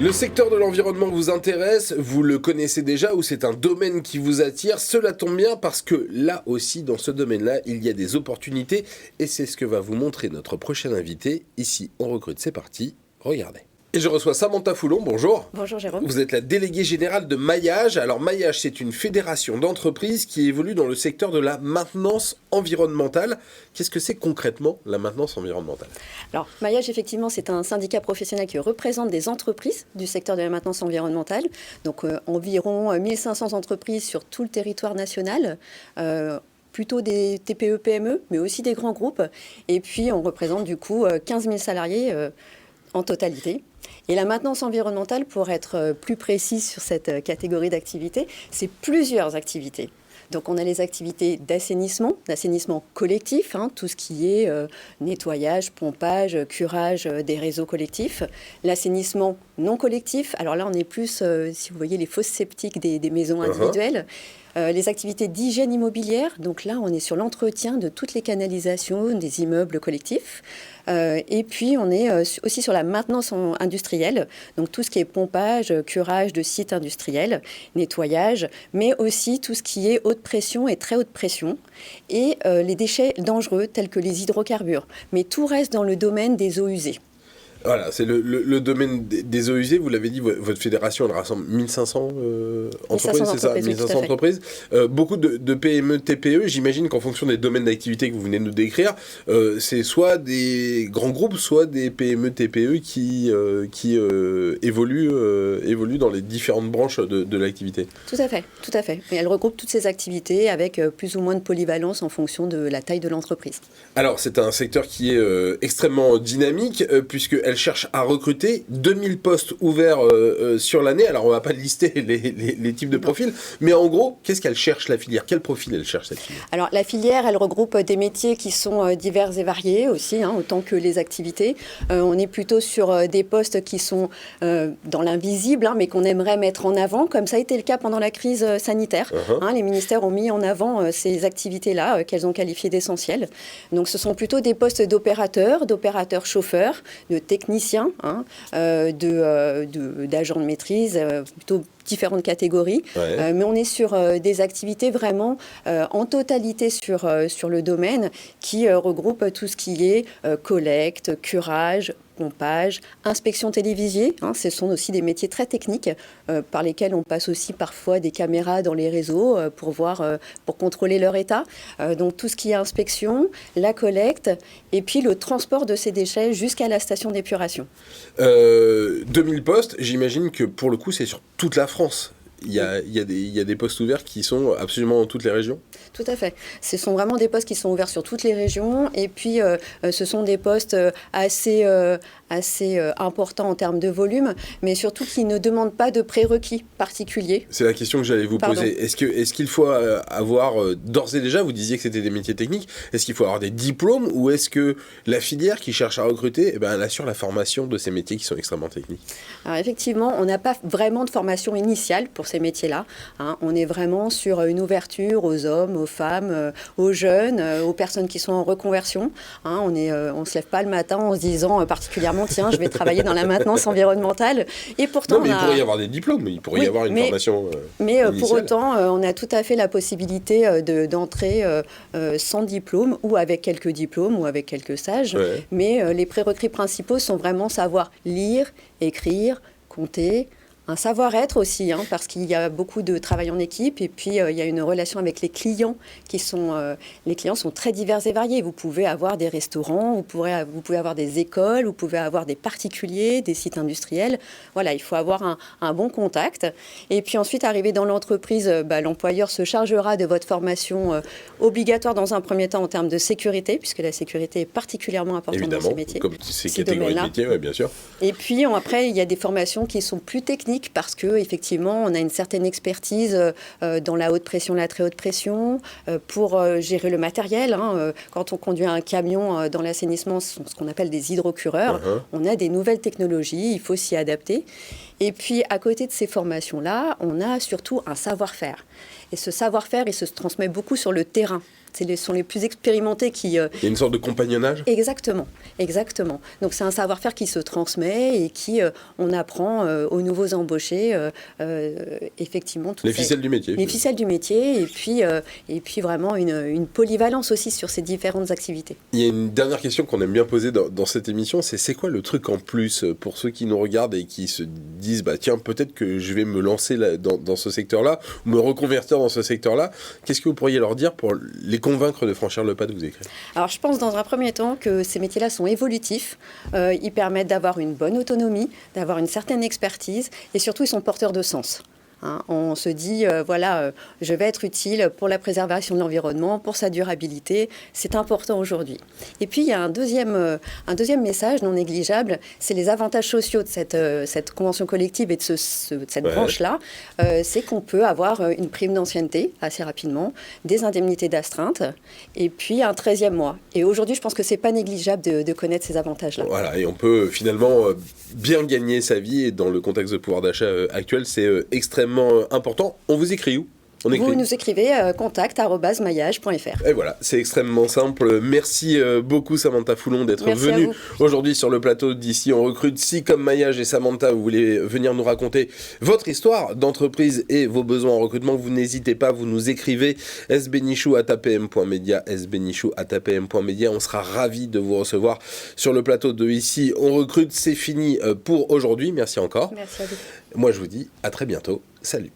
Le secteur de l'environnement vous intéresse, vous le connaissez déjà ou c'est un domaine qui vous attire? Cela tombe bien parce que là aussi, dans ce domaine-là, il y a des opportunités et c'est ce que va vous montrer notre prochain invité. Ici, on recrute, c'est parti, regardez. Et je reçois Samantha Foulon, bonjour. Bonjour Jérôme. Vous êtes la déléguée générale de Maillage. Alors Maillage, c'est une fédération d'entreprises qui évolue dans le secteur de la maintenance environnementale. Qu'est-ce que c'est concrètement la maintenance environnementale? Alors Maillage, effectivement, c'est un syndicat professionnel qui représente des entreprises du secteur de la maintenance environnementale. Donc environ 1500 entreprises sur tout le territoire national. Plutôt des TPE, PME, mais aussi des grands groupes. Et puis on représente du coup 15 000 salariés en totalité. Et la maintenance environnementale, pour être plus précise sur cette catégorie d'activités, c'est plusieurs activités. Donc on a les activités d'assainissement collectif, tout ce qui est nettoyage, pompage, curage des réseaux collectifs. L'assainissement non collectif, alors là on est plus, si vous voyez, les fosses septiques des maisons individuelles. Les activités d'hygiène immobilière, donc là on est sur l'entretien de toutes les canalisations des immeubles collectifs. Et puis on est aussi sur la maintenance industrielle, donc tout ce qui est pompage, curage de sites industriels, nettoyage, mais aussi tout ce qui est haute pression et très haute pression, et les déchets dangereux tels que les hydrocarbures. Mais tout reste dans le domaine des eaux usées. Voilà, c'est le domaine des eaux usées. Vous l'avez dit, votre fédération, elle rassemble 1500 entreprises, c'est ça? 1500 entreprises. Beaucoup de PME, TPE. J'imagine qu'en fonction des domaines d'activité que vous venez de nous décrire, c'est soit des grands groupes, soit des PME, TPE qui évoluent dans les différentes branches de l'activité. Tout à fait. Et elle regroupe toutes ces activités avec plus ou moins de polyvalence en fonction de la taille de l'entreprise. Alors, c'est un secteur qui est extrêmement dynamique, puisqu'elle cherche à recruter 2000 postes ouverts sur l'année. Alors, on ne va pas lister les types de profils, mais en gros, qu'est-ce qu'elle cherche, la filière? Quel profil elle cherche, cette filière? Alors, la filière, elle regroupe des métiers qui sont divers et variés aussi, autant que les activités. On est plutôt sur des postes qui sont dans l'invisible, mais qu'on aimerait mettre en avant, comme ça a été le cas pendant la crise sanitaire. Les ministères ont mis en avant ces activités-là, qu'elles ont qualifiées d'essentielles. Donc, ce sont plutôt des postes d'opérateurs chauffeurs, de techniciens, d'agents de maîtrise, plutôt différentes catégories. Ouais. Mais on est sur des activités vraiment en totalité sur le domaine qui regroupe tout ce qui est collecte, curage, pompage, inspection télévisée. Ce sont aussi des métiers très techniques par lesquels on passe aussi parfois des caméras dans les réseaux pour contrôler leur état. Donc tout ce qui est inspection, la collecte et puis le transport de ces déchets jusqu'à la station d'épuration. 2000 postes, j'imagine que pour le coup c'est sur toute la France. Il y a des postes ouverts qui sont absolument dans toutes les régions? Tout à fait. Ce sont vraiment des postes qui sont ouverts sur toutes les régions. Et puis, ce sont des postes assez importants en termes de volume, mais surtout qui ne demandent pas de prérequis particuliers. C'est la question que j'allais vous poser. Est-ce qu'il faut avoir, d'ores et déjà, vous disiez que c'était des métiers techniques, est-ce qu'il faut avoir des diplômes ou est-ce que la filière qui cherche à recruter, elle assure la formation de ces métiers qui sont extrêmement techniques? Alors effectivement, on n'a pas vraiment de formation initiale pour ces métiers-là. On est vraiment sur une ouverture aux hommes, aux femmes, aux jeunes, aux personnes qui sont en reconversion. On se lève pas le matin en se disant particulièrement, tiens, je vais travailler dans la maintenance environnementale. Et pourtant, non, mais il pourrait y avoir des diplômes, il pourrait y avoir une formation mais initiale. Pour autant, on a tout à fait la possibilité d'entrer sans diplôme ou avec quelques diplômes ou avec quelques stages. Ouais. Mais les prérequis principaux sont vraiment savoir lire, écrire, compter, un savoir-être aussi, parce qu'il y a beaucoup de travail en équipe et puis il y a une relation avec les clients les clients sont très divers et variés. Vous pouvez avoir des restaurants, vous pouvez avoir des écoles, vous pouvez avoir des particuliers, des sites industriels. Voilà, il faut avoir un bon contact. Et puis ensuite, arriver dans l'entreprise, l'employeur se chargera de votre formation obligatoire dans un premier temps en termes de sécurité, puisque la sécurité est particulièrement importante. Évidemment, dans ces métiers. Comme ces catégories de métiers, ouais, bien sûr. Et puis après, il y a des formations qui sont plus techniques parce qu'effectivement, on a une certaine expertise dans la haute pression, la très haute pression, pour gérer le matériel. Quand on conduit un camion dans l'assainissement, ce sont ce qu'on appelle des hydrocureurs. On a des nouvelles technologies, il faut s'y adapter. Et puis, à côté de ces formations-là, on a surtout un savoir-faire. Et ce savoir-faire, il se transmet beaucoup sur le terrain. sont les plus expérimentés qui... Il y a une sorte de compagnonnage. Exactement. Donc c'est un savoir-faire qui se transmet et qui, on apprend aux nouveaux embauchés, effectivement... Les ficelles du métier. Les ficelles du métier, et puis vraiment une polyvalence aussi sur ces différentes activités. Il y a une dernière question qu'on aime bien poser dans cette émission, c'est quoi le truc en plus pour ceux qui nous regardent et qui se disent tiens, peut-être que je vais me lancer dans ce secteur-là, ou me reconvertir dans ce secteur-là. Qu'est-ce que vous pourriez leur dire pour les convaincre de franchir le pas de vous écrire? Alors je pense dans un premier temps que ces métiers-là sont évolutifs, ils permettent d'avoir une bonne autonomie, d'avoir une certaine expertise et surtout ils sont porteurs de sens. On se dit, je vais être utile pour la préservation de l'environnement, pour sa durabilité. C'est important aujourd'hui. Et puis, il y a un deuxième message non négligeable, c'est les avantages sociaux de cette convention collective et de cette branche-là. C'est qu'on peut avoir une prime d'ancienneté assez rapidement, des indemnités d'astreinte, et puis un 13e mois. Et aujourd'hui, je pense que ce n'est pas négligeable de connaître ces avantages-là. Voilà, et on peut finalement bien gagner sa vie, et dans le contexte de pouvoir d'achat actuel, c'est extrêmement important. On vous écrit où? Vous nous écrivez contact@maillage.fr. Et voilà, c'est extrêmement simple. Merci beaucoup Samantha Foulon d'être venue aujourd'hui sur le plateau d'Ici on recrute. Si comme Maillage et Samantha vous voulez venir nous raconter votre histoire d'entreprise et vos besoins en recrutement, vous n'hésitez pas, vous nous écrivez sbenichou@apm.media, sbenichou@apm.media. On sera ravis de vous recevoir sur le plateau de Ici on recrute. C'est fini pour aujourd'hui. Merci encore. Merci à vous. Moi je vous dis à très bientôt. Salut.